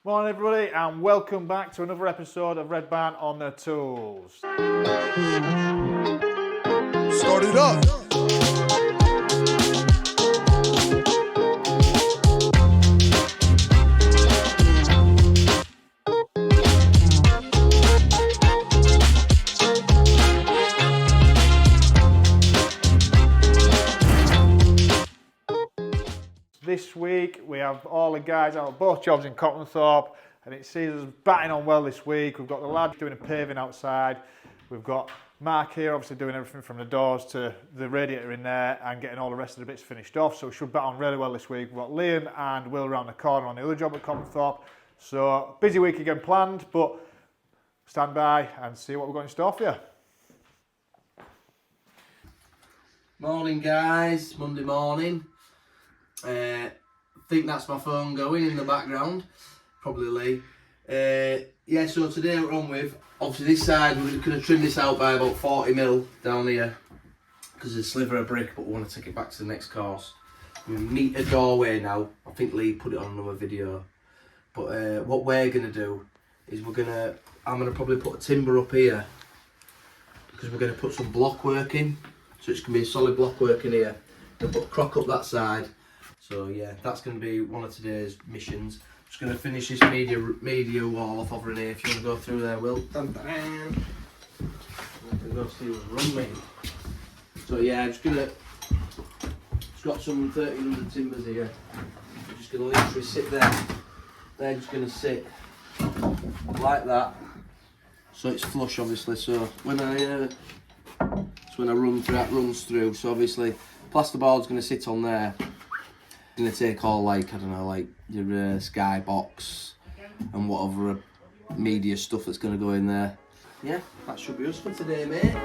Morning everybody and welcome back to another episode of Red Band on the Tools. Start it up. This week we have all the guys out at both jobs in Copmanthorpe and it sees us batting on well this week. We've got the lads doing a paving outside. We've got Mark here obviously doing everything from the doors to the radiator in there and getting all the rest of the bits finished off. So we should bat on really well this week. We've got Liam and Will around the corner on the other job at Copmanthorpe. So busy week again planned, but stand by and see what we've got in store for you. Morning guys, Monday morning. I think that's my phone going in the background, probably Lee. Yeah, so today we're on with, obviously this side we're going to trim this out by about 40mm down here because there's a sliver of brick, but we want to take it back to the next course. We meet a doorway now. I think Lee put it on another video, but what we're going to do is I'm going to probably put a timber up here because we're going to put some block work in, so it's going to be a solid block work in here. We'll put a crock up that side. So yeah, that's going to be one of today's missions. Just going to finish this media wall off over in here. If you want to go through there, Will. Dun, dun, dun. I can go see what's wrong, mate. So yeah, just got some 1300 timbers here. I'm just going to literally sit there. They're just going to sit like that. So it's flush, obviously. So when I run through, that runs through. So obviously, plasterboard's going to sit on there. Going to take all like, I don't know, like your skybox and whatever media stuff that's going to go in there. Yeah, that should be us for today, mate.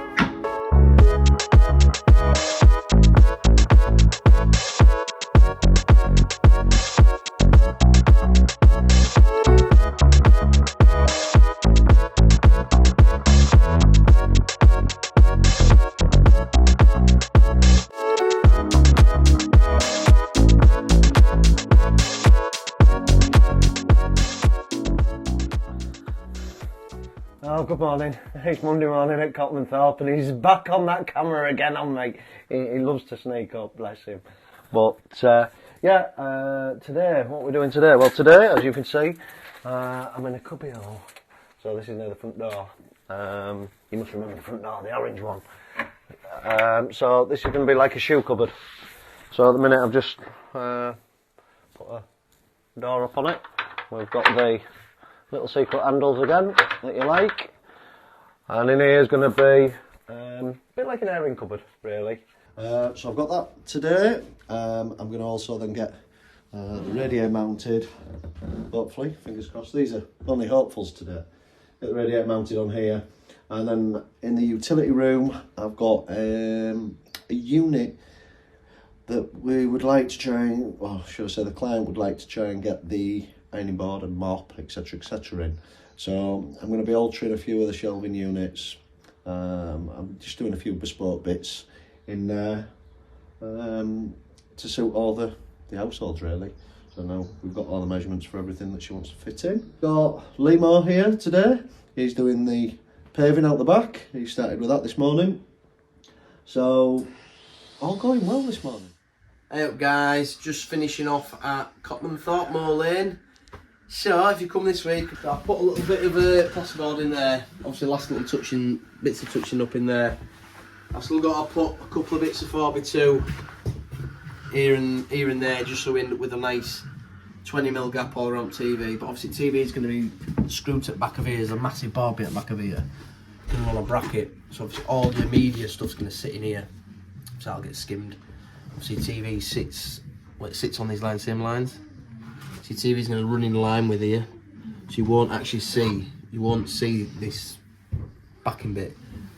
Oh, good morning. It's Monday morning at Copmanthorpe and he's back on that camera again on me. He loves to sneak up, bless him. But, today, what we're doing today? Well, today, as you can see, I'm in a cubbyhole. So this is near the front door. You must remember the front door, the orange one. So this is going to be like a shoe cupboard. So at the minute I've just put a door up on it. We've got the little secret handles again that you like, and in here is going to be a bit like an airing cupboard really. So I've got that today. I'm going to also then get the radiator mounted, hopefully, fingers crossed. These are only hopefuls today. Get the radiator mounted on here, and then in the utility room I've got a unit that we would like to try and, well, should I say the client would like to try and get the ironing board and mop, etc, in. So I'm going to be altering a few of the shelving units. I'm just doing a few bespoke bits in there to suit all the households really. So now we've got all the measurements for everything that she wants to fit in. Got Leemo here today. He's doing the paving out the back. He started with that this morning. So all going well this morning. Hey up guys, just finishing off at Copmanthorpe Lane. So if you come this week, I'll put a little bit of plasterboard in there. Obviously last little bits of touching up in there. I've still got to put a couple of bits of 4x2 here and there, just so we end up with a nice 20mm gap all around TV. But obviously TV is going to be screwed at the back of here. There's a massive bar bit at the back of here. Going to want a bracket. So obviously all your media stuff's going to sit in here. So that'll get skimmed. Obviously TV sits on these lines, same lines. See, TV's going to run in line with here, so you won't actually see, this backing bit.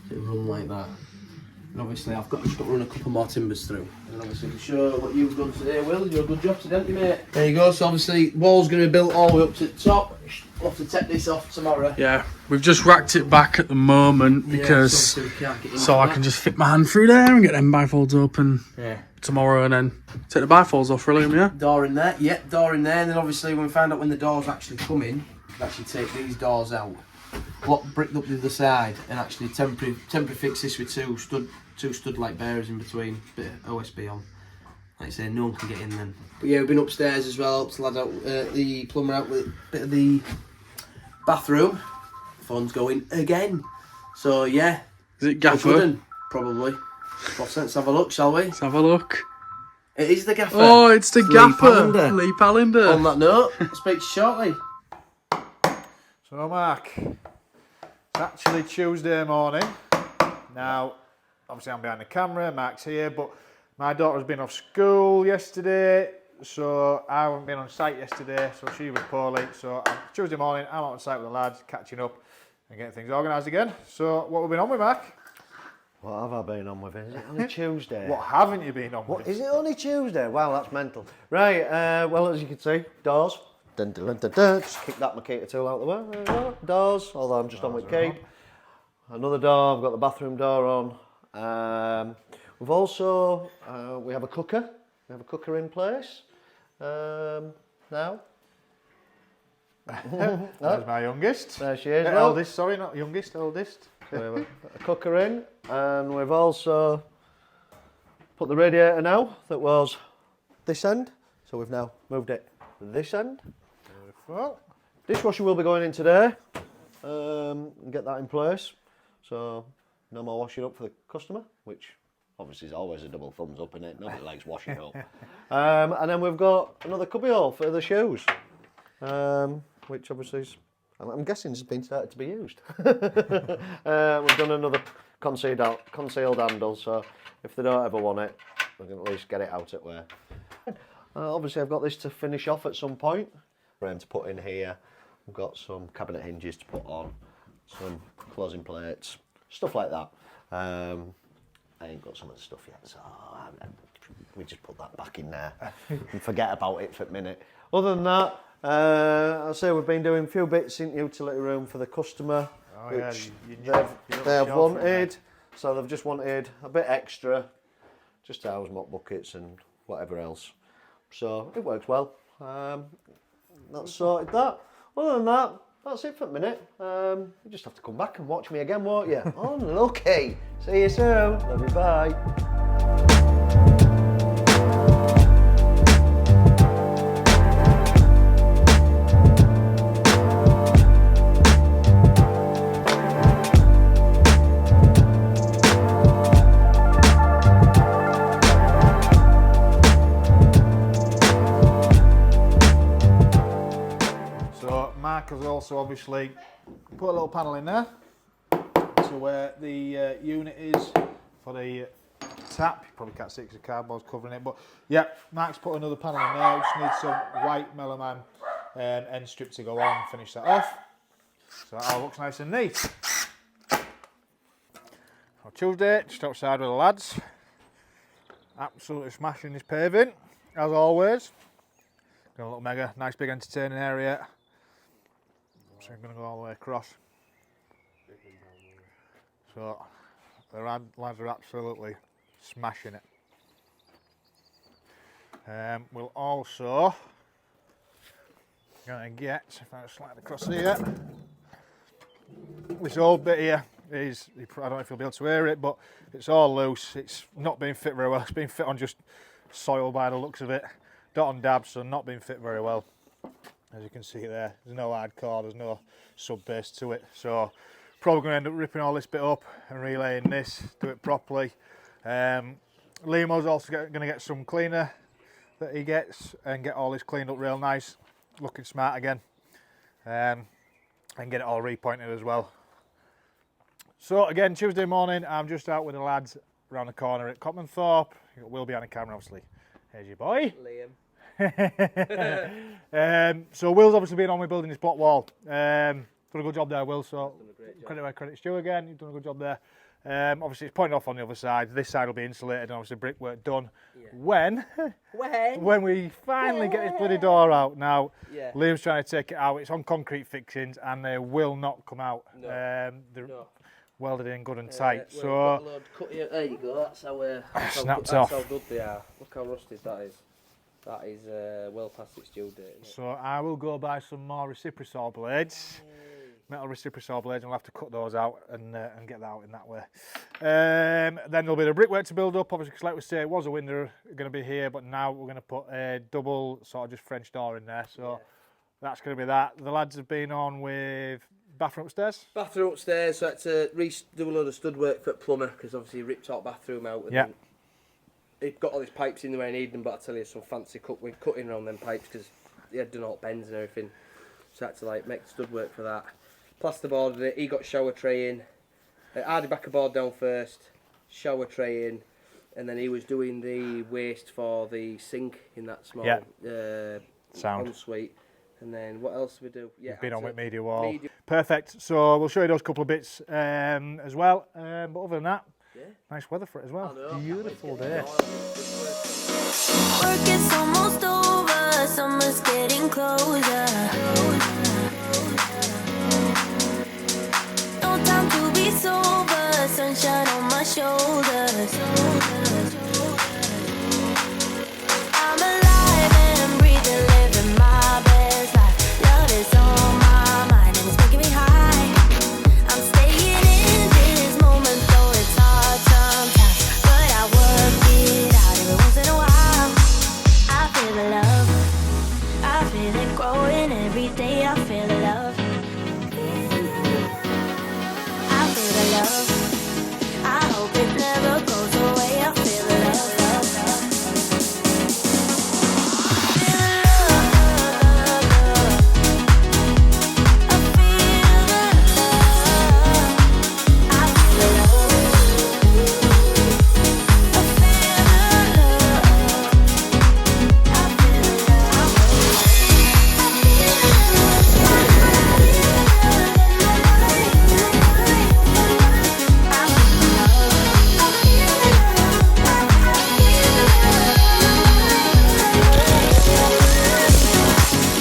It'll run like that. And obviously I've just got to run a couple more timbers through. And obviously to show what you've done today, Will, you did a good job today, haven't you, mate? There you go. So obviously wall's going to be built all the way up to the top. We'll have to take this off tomorrow. Yeah, we've just racked it back at the moment because so I can just fit my hand through there and get them bifolds open. Yeah. tomorrow and then take the bifolds off for Liam, yeah? Door in there, yep, door in there, and then obviously when we find out when the doors actually come in, we actually take these doors out, block bricked up the other side, and actually temporary fix this with two stud like bearers in between, bit of OSB on. Like I say, no one can get in then. But yeah, we've been upstairs as well, helped the lad out, the plumber out with a bit of the bathroom. Phone's going again. So yeah. Is it gaffer? Probably. Let's have a look, shall we? Let's have a look. It is the gaffer. Oh, it's the gaffer. Lee Lee Pallender. On that note, I'll speak to you shortly. So Mark, it's actually Tuesday morning. Now, obviously I'm behind the camera, Mark's here, but my daughter's been off school yesterday, so I haven't been on site yesterday, so she was poorly. So Tuesday morning, I'm out on site with the lads, catching up and getting things organised again. So what have we been on with, Mark? What have I been on with? Is it only Tuesday? What haven't you been on with? What, is it only Tuesday? Wow, that's mental. Right, well, as you can see, doors. Dun, dun, dun, dun, dun. Just kick that Makita tool out the way. There we go. Doors, although I'm just on with Keith. Another door, I've got the bathroom door on. We've also, we have a cooker. We have a cooker in place now. There's my youngest. There she is. Eldest, sorry, not youngest, eldest. We have a cooker in, and we've also put the radiator now that was this end, so we've now moved it this end. Well, Dishwasher will be going in today, and get that in place, so no more washing up for the customer, which obviously is always a double thumbs up in it. Nobody likes washing up. And then we've got another cubbyhole for the shoes, which obviously is, I'm guessing has been started to be used. We've done another concealed handle, so if they don't ever want it, we can at least get it out at where. Obviously I've got this to finish off at some point. Frame to put in here. I've got some cabinet hinges to put on, some closing plates, stuff like that. I ain't got some of the stuff yet, so we just put that back in there and forget about it for a minute. Other than that, I'll say we've been doing a few bits in the utility room for the customer, which they have wanted. So they've just wanted a bit extra, just to house mop buckets and whatever else. So it works well. That's sorted that. Other than that, that's it for a minute. You just have to come back and watch me again, won't you? Unlucky. See you soon. Love you, bye. Mark has also obviously put a little panel in there to where the unit is for the tap. You probably can't see because the cardboard's covering it, but yeah, Mark's put another panel in there. We just need some white Meloman end strip to go on, finish that off. So that all looks nice and neat. So Tuesday, just outside with the lads. Absolutely smashing this paving, as always. Got a little mega, nice big entertaining area. So I'm going to go all the way across. So the lads are absolutely smashing it. We'll also going to get, if I slide across here, this old bit here is, I don't know if you'll be able to hear it, but it's all loose. It's not being fit very well. It's been fit on just soil by the looks of it. Dot and dab, so not being fit very well. As you can see there, there's no hard core, there's no sub base to it. So probably going to end up ripping all this bit up and relaying this, do it properly. Leemo's also going to get some cleaner that he gets and get all this cleaned up real nice, looking smart again, and get it all repointed as well. So again, Tuesday morning, I'm just out with the lads around the corner at Copmanthorpe. We'll be on the camera, obviously. Here's your boy. Liam. So Will's obviously been on with building this block wall. Done a good job there, Will, so credit where credit's due again. You've done a good job there. Obviously it's pointed off on the other side. This side will be insulated and obviously brickwork done. Yeah. When we finally get this bloody door out. Now Liam's trying to take it out. It's on concrete fixings and they will not come out. welded in good and tight. Well, So we've got a load cut here. There you go. That's how snapped that's off. how good they are. Look how rusted that is. That is well past its due date. Isn't it? So I will go buy some more reciprocator blades, metal reciprocator blades, and I'll have to cut those out and get that out in that way. Then there'll be the brickwork to build up, obviously, because like we say, it was a window going to be here, but now we're going to put a double sort of just French door in there. So that's going to be that. The lads have been on with bathroom upstairs. Bathroom upstairs, so I had to do a load of stud work for the plumber, because obviously he ripped our bathroom out. And then he got all his pipes in the way I need them, but I tell you, some fancy cutting around them pipes, because he had done all bends and everything. So I had to like make stud work for that. Plasterboarded it, he got shower tray in. I had back a board down first, shower tray in, and then he was doing the waste for the sink in that small sound ensuite. And then what else did we do? Yeah, been on with media wall. Perfect. So we'll show you those couple of bits as well. But other than that, nice weather for it as well. Beautiful day. Work is almost over, summer's getting closer. No time to be sober, sunshine on my shoulders. I'm alive and breathing, living my best life. Love is on my mind and it's making me high. I'm staying in this moment, though it's hard sometimes, but I work it out every once in a while. I feel the love, I feel it growing every day. I feel the love, I feel the love. I hope it never goes away. I feel the love, love, love. Feel the love, love, love. I feel the love. I feel the love. I feel the love. I feel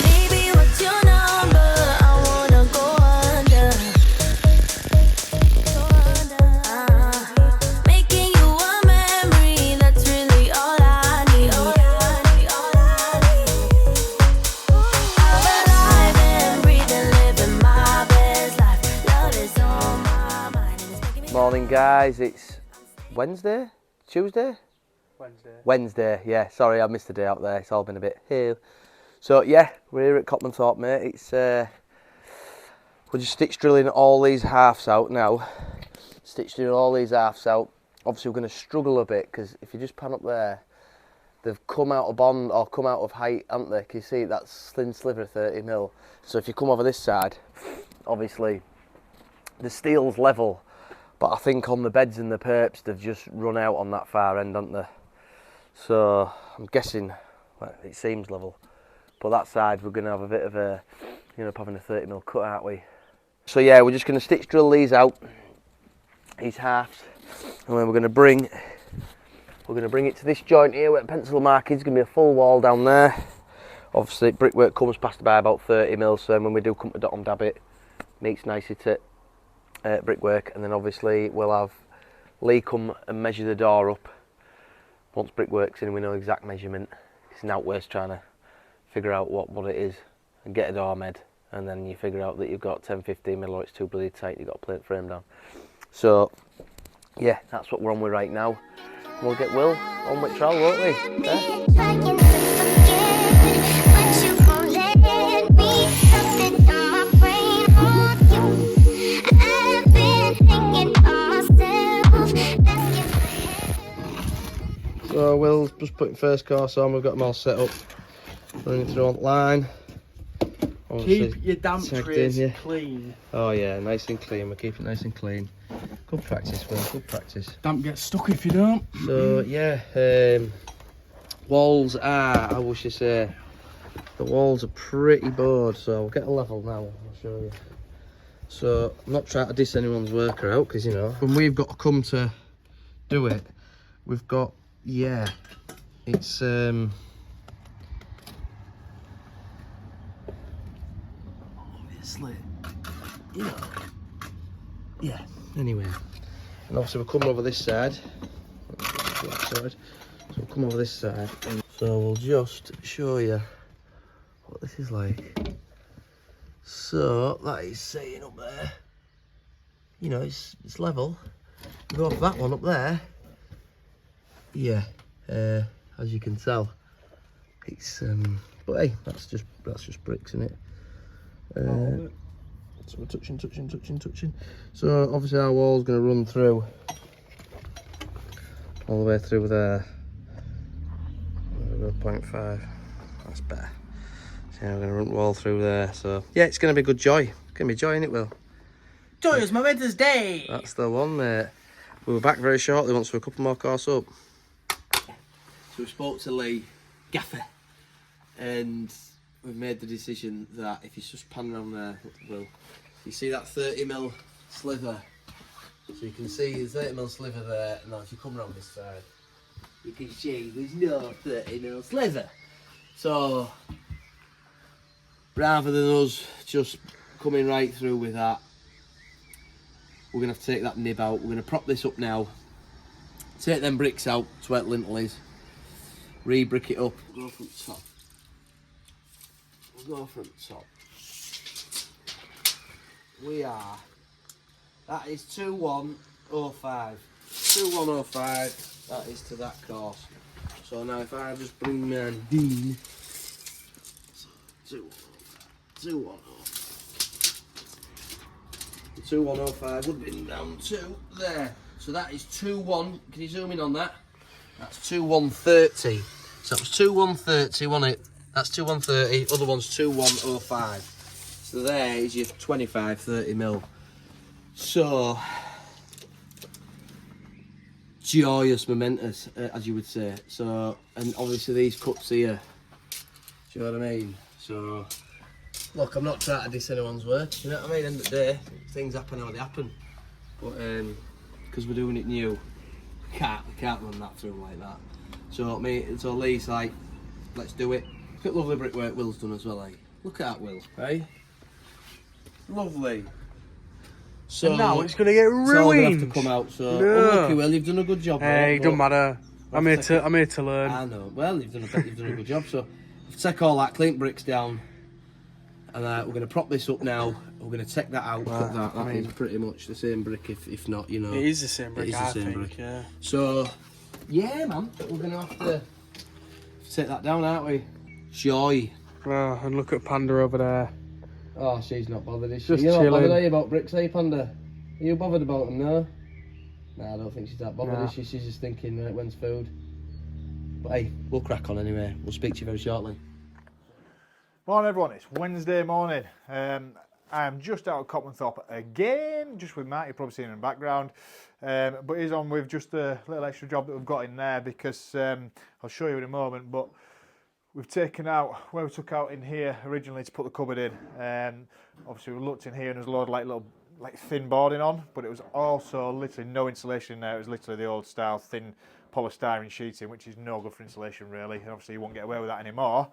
Baby, what's your number? I wanna go under. Making you a memory, that's really all I need. I'm alive and breathing, living my best life. Love is on my mind and it's making me Morning, guys. It's Wednesday, Tuesday. Wednesday, yeah. Sorry, I missed the day out there. It's all been a bit here. So yeah, we're here at Copmanthorpe, mate. It's we're just stitch drilling all these halves out now. Stitch drilling all these halves out. Obviously, we're going to struggle a bit because if you just pan up there, they've come out of bond or come out of height, haven't they? Can you see that thin sliver, 30mm? So if you come over this side, obviously the steel's level, but I think on the beds and the perps they've just run out on that far end, haven't they? So I'm guessing, well, it seems level, but that side we're going to have a bit of a, you know, having a 30mm cut, aren't we? So yeah, we're just going to stitch drill these out, these halves, and then we're going to bring it to this joint here where the pencil mark is. Going to be a full wall down there. Obviously brickwork comes past by about 30mm, so when we do come to dot and dab it, meets nicely to brickwork, and then obviously we'll have Lee come and measure the door up. Once brickwork's in, we know exact measurement. It's not worth trying to figure out what it is and get a door made, and then you figure out that you've got 10-15mm or it's too bloody tight, you've got to plate frame down. So yeah, that's what we're on with right now. We'll get Will on with trial, won't we? Yeah? So Will's just putting first course on, we've got them all set up, running through on line. Obviously, Keep your damp trays clean. Oh yeah, nice and clean, we'll keep it nice and clean. Good practice, Will, good practice. Damp gets stuck if you don't. So yeah, walls are, I wish to say, the walls are pretty bored, so we'll get a level now, I'll show you. So I'm not trying to diss anyone's worker out, because you know, when we've got to come to do it, we've got, yeah, it's obviously, you know, yeah, anyway. And obviously we're coming over this side. So we'll come over this side. So we'll just show you what this is like. So that is saying up there, you know, it's level. We go off that one up there. Yeah, as you can tell, it's but hey, that's just bricks, isn't it? So we're touching. So obviously our wall's going to run through all the way through there. 0.5. That's better. So we're going to run the wall through there. So yeah, it's going to be good joy. It's going to be joy, innit, Will? Joy is Momentous Day! That's the one, mate. We'll be back very shortly once we're a couple more course up. So we spoke to Lee, Gaffer, and we've made the decision that if you just pan around there, Will, you see that 30mm sliver? So you can see the 30mm sliver there. Now if you come around this side, you can see there's no 30mm sliver. So rather than us just coming right through with that, we're going to have to take that nib out. We're going to prop this up now, take them bricks out to where the lintel is, re-brick it up. We'll go from the top. We'll go from the top. We are, that is 2105. 2105, that is to that course. So now if I just bring my Dean, 2105. 2105 would have been down to there. So that is 21. Can you zoom in on that? That's 2130. So that was 2130, wasn't it? That's 2130. Other one's 2105. So there is your 25, 30mm. So joyous, momentous, as you would say. So, and obviously these cuts here. Do you know what I mean? So. Look, I'm not trying to diss anyone's work, you know what I mean? End of the day, things happen how they happen. But because we're doing it new, we can't run that through like that. So Lee's like, let's do it. Look at lovely brickwork Will's done as well, eh? Look at that, Will, eh? Lovely. So And now it's going to get ruined. It's all going to have to come out, so unlucky, Will, you've done a good job. Hey, mate, don't matter. I'm here to learn. I know, well, you've done a good job, so take all that clean bricks down. And we're going to prop this up now. We're going to take that out. Cut that. That is pretty much the same brick, if not, you know. It is the same brick, I think. brick. Yeah. So, yeah, man. We're going to have to take that down, aren't we? Joy. Oh, and look at Panda over there. Oh, she's not bothered, is she? Just You're not chilling. bothered, are you, about bricks, are you, Panda? Are you bothered about them, no? Nah, I don't think she's that bothered, is she? She's just thinking, right, when's food? But hey, we'll crack on anyway. We'll speak to you very shortly. Morning everyone, it's Wednesday morning. I am just out at Copmanthorpe again, just with Matt, you've probably seen him in the background. But he's on with just a little extra job that we've got in there because I'll show you in a moment. But we've taken out, where we took out in here originally to put the cupboard in. Obviously we looked in here and there's a load of like thin boarding on, but it was also literally no insulation in there. It was literally the old style thin polystyrene sheeting, which is no good for insulation really, and obviously you won't get away with that anymore.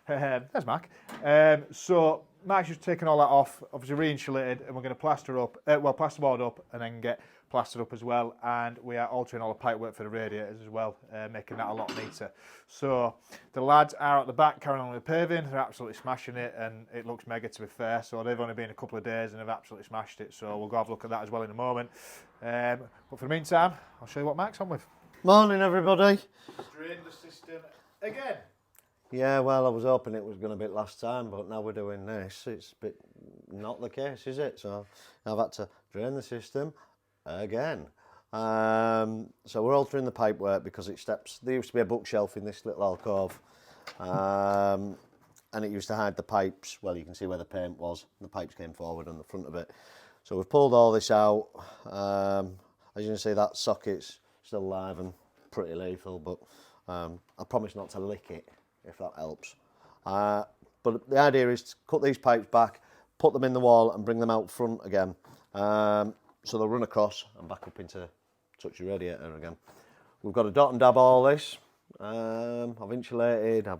There's Mark. So Mark's just taken all that off, obviously re-insulated, and we're going to plasterboard up and then get plastered up as well, and we are altering all the pipe work for the radiators as well, making that a lot neater. So the lads are at the back carrying on with the paving, they're absolutely smashing it, and it looks mega to be fair. So they've only been a couple of days and they've absolutely smashed it, so we'll go have a look at that as well in a moment. But for the meantime, I'll show you what Mark's on with. Morning, everybody. Drain the system again. Yeah, well, I was hoping it was going to be last time, but now we're doing this. It's a bit not the case, is it? So I've had to drain the system again. So we're altering the pipe work because it steps. There used to be a bookshelf in this little alcove, and it used to hide the pipes. Well, you can see where the paint was. The pipes came forward on the front of it. So we've pulled all this out. As you can see, that socket's still live and pretty lethal, but I promise not to lick it, if that helps. But the idea is to cut these pipes back, put them in the wall and bring them out front again. So they'll run across and back up into touch the radiator again. We've got to dot and dab all this. I've insulated, I'm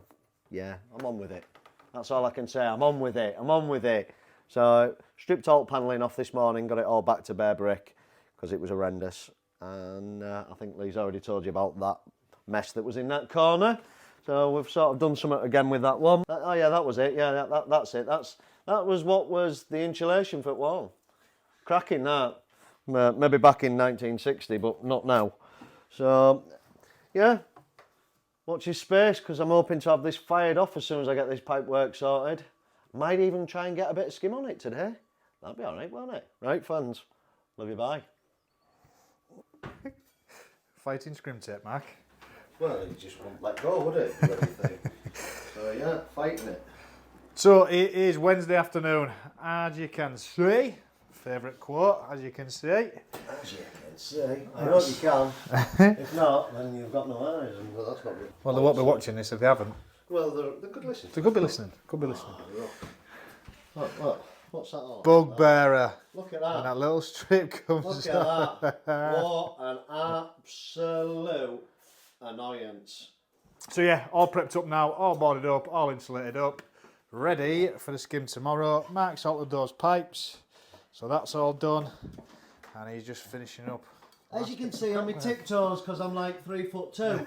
on with it. That's all I can say, I'm on with it. So stripped all panelling off this morning, got it all back to bare brick because it was horrendous. And I think Lee's already told you about that mess that was in that corner. So we've sort of done something again with that one. Oh yeah, that was it. Yeah, that's it. That was what was the insulation for the wall. Cracking that. Maybe back in 1960, but not now. So yeah, watch your space because I'm hoping to have this fired off as soon as I get this pipe work sorted. Might even try and get a bit of skim on it today. That'd be all right, won't it? Right, fans. Love you, bye. Fighting scrim tape, Mark. Well, it just won't let go, would it? Everything. So yeah, fighting it. So it is Wednesday afternoon, as you can see. Favourite quote, as you can see. As you can see. I hope you can. If not, then you've got no eyes, and well, that's not good. Well, they won't be watching this if they haven't. Well, they could listen. They could be listening. Could be listening. Look. What's that all? Bugbearer. Look at And that. that little strip comes Look at up. that. What an absolute annoyance. So yeah, all prepped up now, all boarded up, all insulated up, ready for the skim tomorrow. Mark's altered those pipes, so that's all done, and he's just finishing up. As you can see, I'm in tiptoes because I'm like 3'2".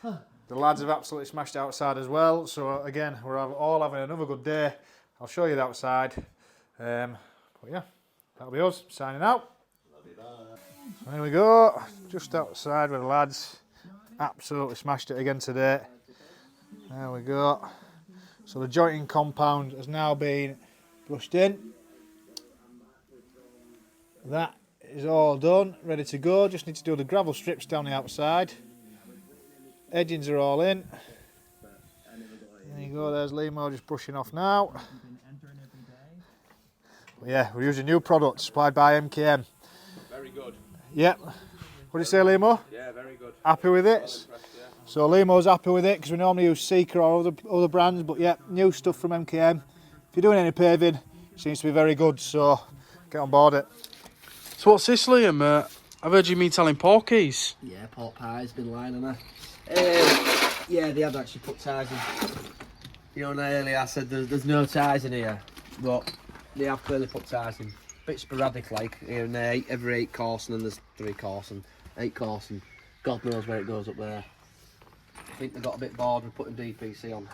The lads have absolutely smashed outside as well, so again, we're all having another good day. I'll show you the outside. But yeah, that'll be us signing out. So here we go, just outside with the lads. Absolutely smashed it again today. There we go. So the jointing compound has now been brushed in. That is all done, ready to go. Just need to do the gravel strips down the outside. Edgings are all in. There you go, there's Leemo just brushing off now. But yeah, we're using new product supplied by MKM. Very good. Yep. What do you say, Leemo? Yeah, very good. Happy with it? So Leemo's happy with it because we normally use Seeker or other brands, but yeah, new stuff from MKM. If you're doing any paving, it seems to be very good, so get on board it. So what's this, Liam? I've heard you mean telling porkies. Yeah, pork pie's been lying on her. Yeah, they have actually put ties in. You know, earlier I said there's no ties in here, but they have clearly put ties in. Bit sporadic, like here and there, every 8 course, and then there's 3 course and 8 course, and God knows where it goes up there. I think they got a bit bored with putting DPC on,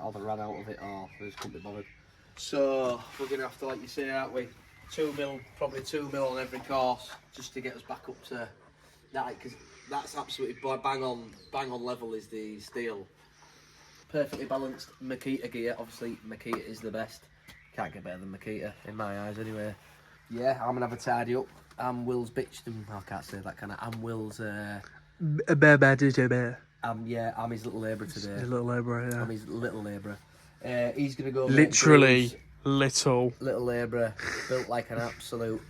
or they ran out of it, or they just couldn't be bothered. So we're gonna have to, like you say, aren't we? 2 mil, probably 2 mil on every course, just to get us back up to that, because that's absolutely bang on level is the steel. Perfectly balanced Makita gear. Obviously, Makita is the best. Can't get better than Makita in my eyes, anyway. Yeah, I'm gonna have a tidy up. I'm Will's bitch. I can't say that, can I? I'm Will's. Bear. Yeah, I'm his little labourer today. His little labourer, yeah. I'm his little labourer. He's gonna go. Literally, little labourer, built like an absolute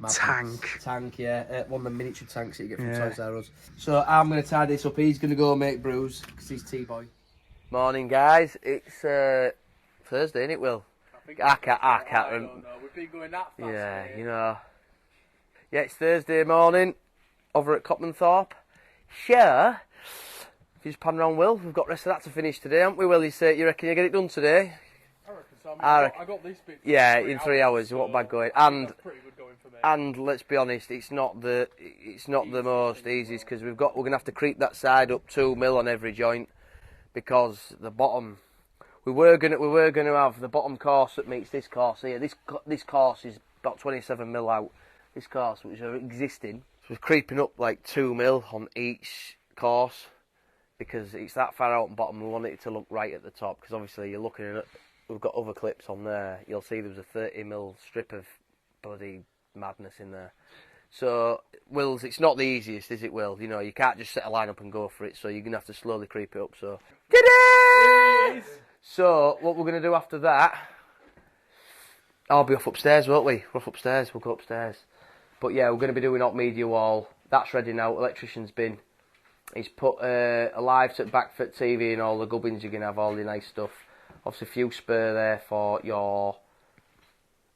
tank. Tank, yeah. One of the miniature tanks that you get from Toys R Us. So I'm gonna tidy this up. He's gonna go make brews because he's T-boy. Morning, guys. It's Thursday, isn't it, Will? I can't remember. We've been going that fast. Yeah, you know. Yeah, it's Thursday morning over at Copmanthorpe. Sure. If you just pan around, Will, we've got the rest of that to finish today, haven't we, Will? You reckon you get it done today? I reckon so. I got this bit. Yeah, in 3 hours. What bad going? And That's pretty good going for me. and let's be honest, it's not the most easiest because we're gonna have to creep that side up 2 mil on every joint because the bottom. We were gonna have the bottom course that meets this course here. This course is about 27 mil out. This course, which are existing, so we're creeping up like 2 mil on each course because it's that far out and bottom. We want it to look right at the top because obviously you're looking at. We've got other clips on there. You'll see there was a 30 mil strip of bloody madness in there. So Will's, it's not the easiest, is it, Will? You know, you can't just set a line up and go for it. So you're gonna have to slowly creep it up. So. Ta-da! So, what we're going to do after that, I'll be off upstairs, won't we? We're off upstairs, we'll go upstairs. But yeah, we're going to be doing hot media wall. That's ready now, electrician's been. He's put a live set back for TV and all the gubbins you're going to have, all the nice stuff. Obviously, fuse spur there for your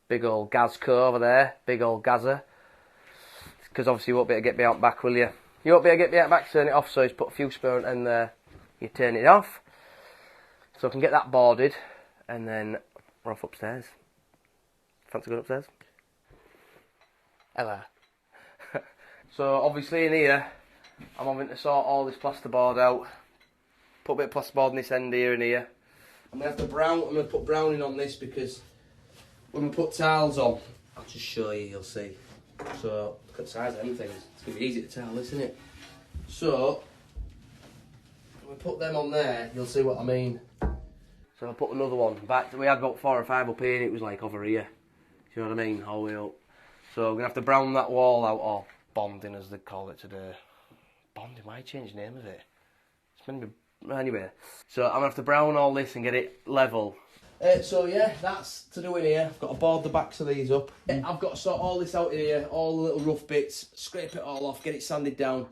big old Gazco over there, big old Gazer. Because obviously you won't be able to get me out back, will you? You won't be able to get me out back, turn it off, so he's put a fuse spur in there. You turn it off. So I can get that boarded, and then we're off upstairs. Fancy going upstairs? Hello. So obviously in here, I'm having to sort all this plasterboard out. Put a bit of plasterboard in this end here and here. I'm gonna have to I'm gonna put browning on this because when we put tiles on, I'll just show you, you'll see. So look at the size of them things. It's gonna be easy to tell, isn't it? So when we put them on there, you'll see what I mean. So I put another one back. We had about 4 or 5 up here and it was like over here. Do you know what I mean? All the way up. So we're gonna have to brown that wall out, or bonding as they call it today. Bonding, why change the name of it? It's meant to be, anyway. So I'm gonna have to brown all this and get it level. So yeah, that's to do in here. I've got to board the backs of these up. I've got to sort all this out in here, all the little rough bits, scrape it all off, get it sanded down,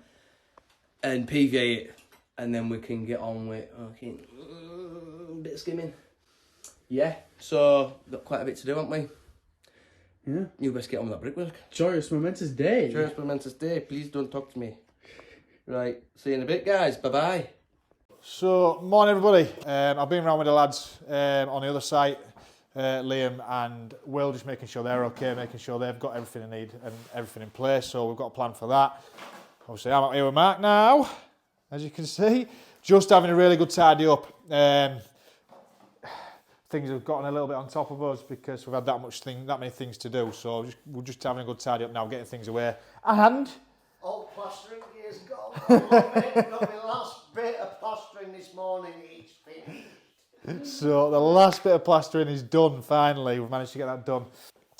and PVA it, and then we can get on with a bit of skimming. Yeah, so got quite a bit to do, haven't we? Yeah. You best get on with that brickwork. Joyous, momentous day. Joyous, momentous day. Please don't talk to me. Right, see you in a bit, guys. Bye-bye. So, morning everybody. I've been around with the lads on the other site, Liam and Will, just making sure they're okay, making sure they've got everything they need and everything in place. So we've got a plan for that. Obviously, I'm out here with Mark now, as you can see. Just having a really good tidy up. Things have gotten a little bit on top of us because we've had that many things to do. So we're just having a good tidy up now, getting things away. And All plastering gear's gone. I love it. Got my last bit of plastering this morning. It's finished. so the last bit of plastering is done finally. We've managed to get that done.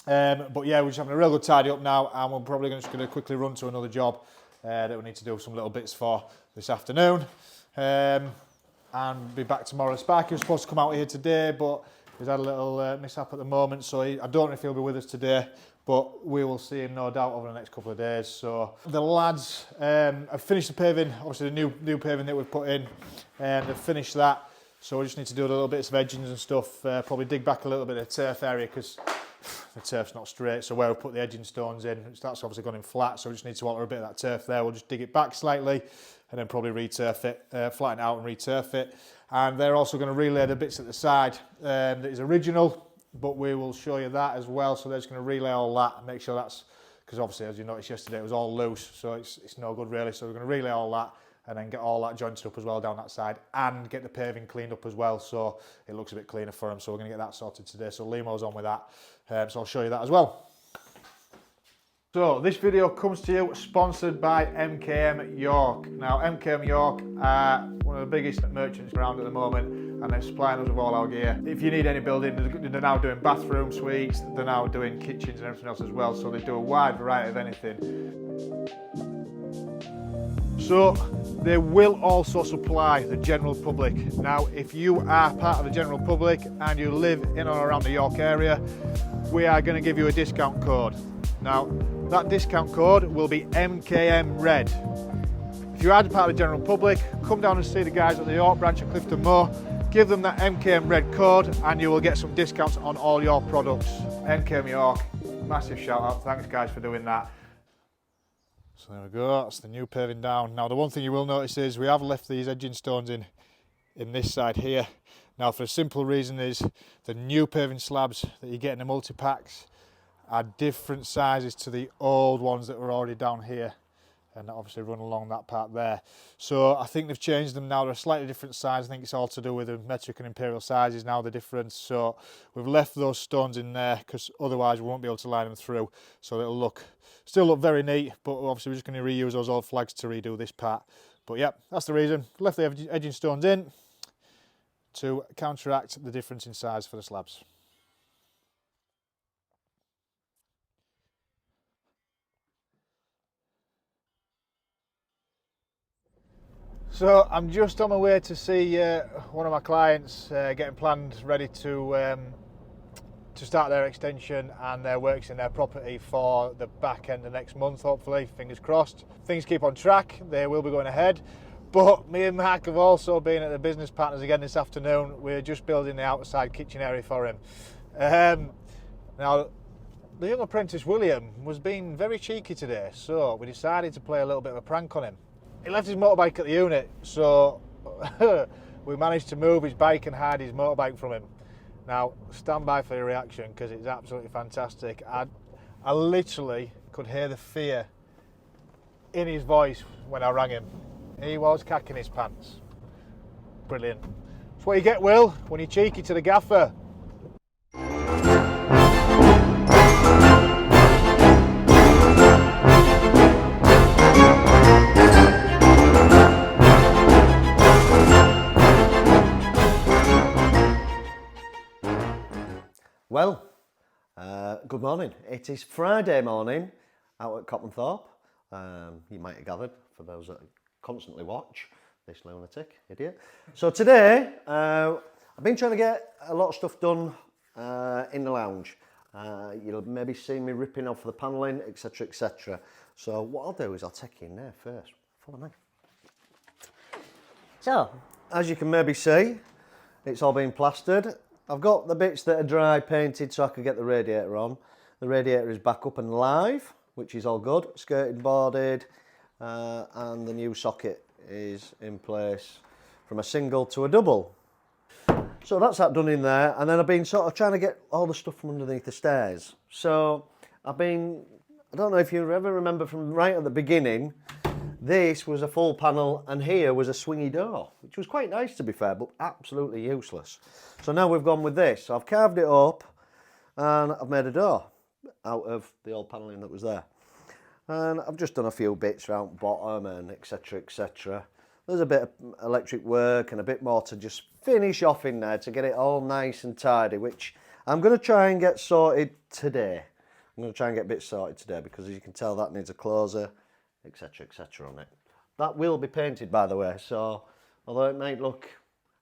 But yeah, we're just having a real good tidy up now, and we're probably just going to quickly run to another job that we need to do some little bits for this afternoon. And be back tomorrow. Sparky was supposed to come out here today, but he's had a little mishap at the moment, so I don't know if he'll be with us today, but we will see him no doubt over the next couple of days. So the lads have finished the paving, obviously the new paving that we've put in, and they've finished that. So we just need to do a little bits of edgings and stuff, probably dig back a little bit of the turf area because the turf's not straight. So where we put the edging stones in, that's obviously gone in flat, so we just need to alter a bit of that turf there. We'll just dig it back slightly and then probably re-turf it, flatten it out and re-turf it. And they're also going to relay the bits at the side that is original, but we will show you that as well. So they're just going to relay all that and make sure that's, because obviously as you noticed yesterday it was all loose, so it's no good really. So we're going to relay all that and then get all that jointed up as well down that side and get the paving cleaned up as well, so it looks a bit cleaner for them. So we're going to get that sorted today. So Leemo's on with that, so I'll show you that as well. So this video comes to you sponsored by MKM York. Now MKM York are one of the biggest merchants around at the moment, and they're supplying us with all our gear. If you need any building, they're now doing bathroom suites, they're now doing kitchens and everything else as well, so they do a wide variety of anything. So they will also supply the general public. Now if you are part of the general public and you live in or around the York area, we are going to give you a discount code. Now that discount code will be MKM Red. If you are part of the general public, come down and see the guys at the York branch at Clifton Moor, give them that MKM Red code and you will get some discounts on all your products. MKM York, massive shout out, thanks guys for doing that. So there we go, that's the new paving down. Now the one thing you will notice is we have left these edging stones in this side here. Now for a simple reason is the new paving slabs that you get in the multi-packs are different sizes to the old ones that were already down here, and that obviously run along that part there. So I think they've changed them now, they're a slightly different size. I think it's all to do with the metric and imperial sizes now, the difference. So we've left those stones in there because otherwise we won't be able to line them through, so it'll still look very neat, but obviously we're just going to reuse those old flags to redo this part. But yeah, that's the reason. Left the edging stones in to counteract the difference in size for the slabs. So I'm just on my way to see one of my clients getting planned, ready to start their extension and their works in their property for the back end of next month, hopefully, fingers crossed. Things keep on track, they will be going ahead. But me and Mark have also been at the business partners again this afternoon. We're just building the outside kitchen area for him. Now, the young apprentice William was being very cheeky today, so we decided to play a little bit of a prank on him. He left his motorbike at the unit, so we managed to move his bike and hide his motorbike from him. Now, stand by for your reaction because it's absolutely fantastic. I literally could hear the fear in his voice when I rang him. He was cacking his pants. Brilliant. That's what you get, Will, when you're cheeky to the gaffer. Well, good morning. It is Friday morning out at Copmanthorpe. You might have gathered, for those that constantly watch, this lunatic idiot. So today, I've been trying to get a lot of stuff done in the lounge. You'll maybe see me ripping off the panelling, etc, etc. So what I'll do is I'll take you in there first. Follow me. So, as you can maybe see, it's all been plastered. I've got the bits that are dry painted so I could get the radiator on. The radiator is back up and live, which is all good. Skirted, boarded, and the new socket is in place from a single to a double. So that's that done in there, and then I've been sort of trying to get all the stuff from underneath the stairs. So I don't know if you ever remember from right at the beginning, this was a full panel and here was a swingy door, which was quite nice to be fair, but absolutely useless. So now we've gone with this. So I've carved it up and I've made a door out of the old panelling that was there. And I've just done a few bits around bottom and etc, etc. There's a bit of electric work and a bit more to just finish off in there to get it all nice and tidy, which I'm going to try and get sorted today. I'm going to try and get bits sorted today because, as you can tell, that needs a closer, etc, etc on it. That will be painted, by the way, so although it might look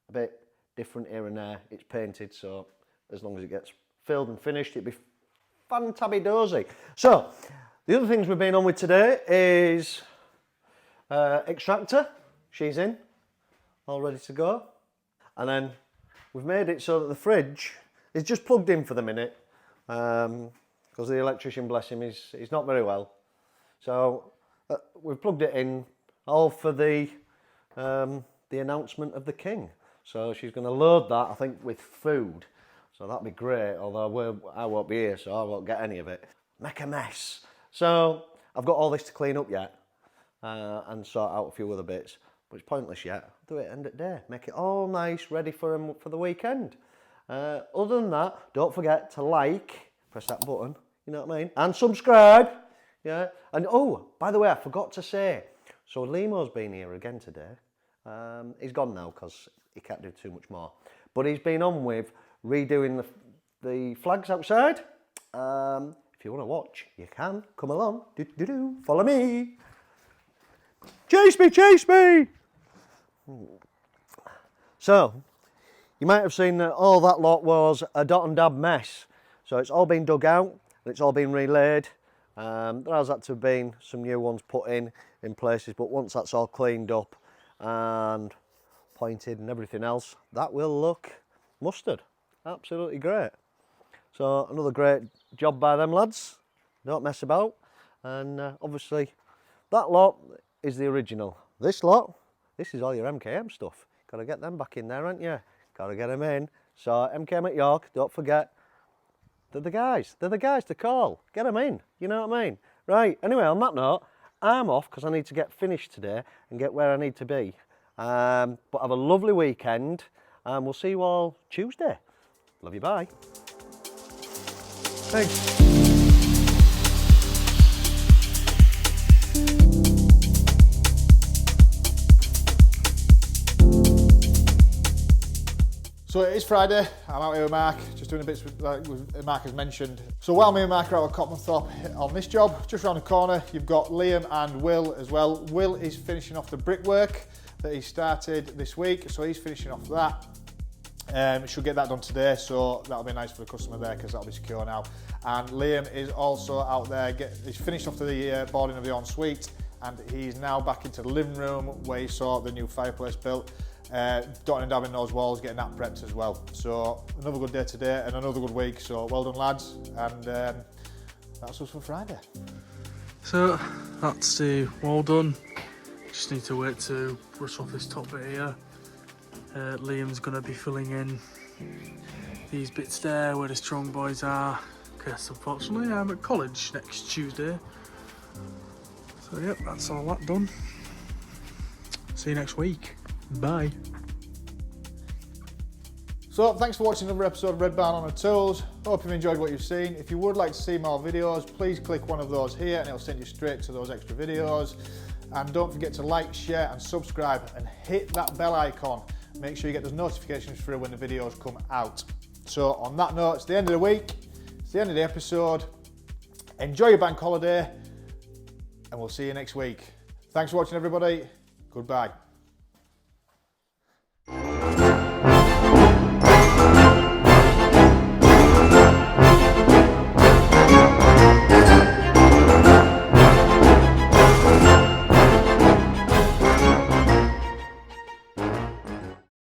a bit different here and there, it's painted, so as long as it gets filled and finished, it'll be fantabby-dozy. So the other things we've been on with today is extractor. She's in, all ready to go. And then we've made it so that the fridge is just plugged in for the minute because the electrician, bless him, he's not very well. So we've plugged it in all for the announcement of the King. So she's going to load that, I think, with food. So that'd be great, although I won't be here, so I won't get any of it. Make a mess. So I've got all this to clean up yet and sort out a few other bits. But it's pointless yet. I'll do it end of the day. Make it all nice, ready for the weekend. Other than that, don't forget to like, press that button, you know what I mean? And subscribe. Yeah. And oh, by the way, I forgot to say, so Leemo's been here again today. He's gone now because he can't do too much more. But he's been on with redoing the flags outside. If you want to watch, you can. Come along. Follow me. Chase me, chase me! So, you might have seen that all that lot was a dot and dab mess. So it's all been dug out and it's all been relaid. There has had to have been some new ones put in places, but once that's all cleaned up and pointed and everything else, that will look mustard. Absolutely great. So another great job by them lads. Don't mess about. And obviously that lot is the original. This lot, this is all your MKM stuff. Got to get them back in there, aren't you? Got to get them in. So MKM at York, don't forget, they're the guys. They're the guys to call. Get them in, you know what I mean? Right, anyway, on that note, I'm off because I need to get finished today and get where I need to be. But have a lovely weekend and we'll see you all Tuesday. Love you, bye. Thanks. So it is Friday, I'm out here with Mark, just doing a bit like Mark has mentioned. So while me and Mark are out at Copmanthorpe on this job, just around the corner, you've got Liam and Will as well. Will is finishing off the brickwork that he started this week, so he's finishing off that. Should get that done today, so that'll be nice for the customer there because that'll be secure now. And Liam is also out there, he's finished off the boarding of the ensuite, and he's now back into the living room where he saw the new fireplace built. Dotting and dabbing those walls, getting that prepped as well. So another good day today and another good week, so well done lads, and that's us for Friday. So that's the wall done. Just need to wait to brush off this top bit here. Liam's going to be filling in these bits there where the strong boys are, because unfortunately I'm at college next Tuesday. So yep, that's all that done. See you next week. Bye. So thanks for watching another episode of Red Barn on the Tools. Hope you've enjoyed what you've seen. If you would like to see more videos, please click one of those here and it'll send you straight to those extra videos. And don't forget to like, share and subscribe and hit that bell icon. Make sure you get those notifications through when the videos come out. So on that note, it's the end of the week, it's the end of the episode. Enjoy your bank holiday and we'll see you next week. Thanks for watching everybody. Goodbye.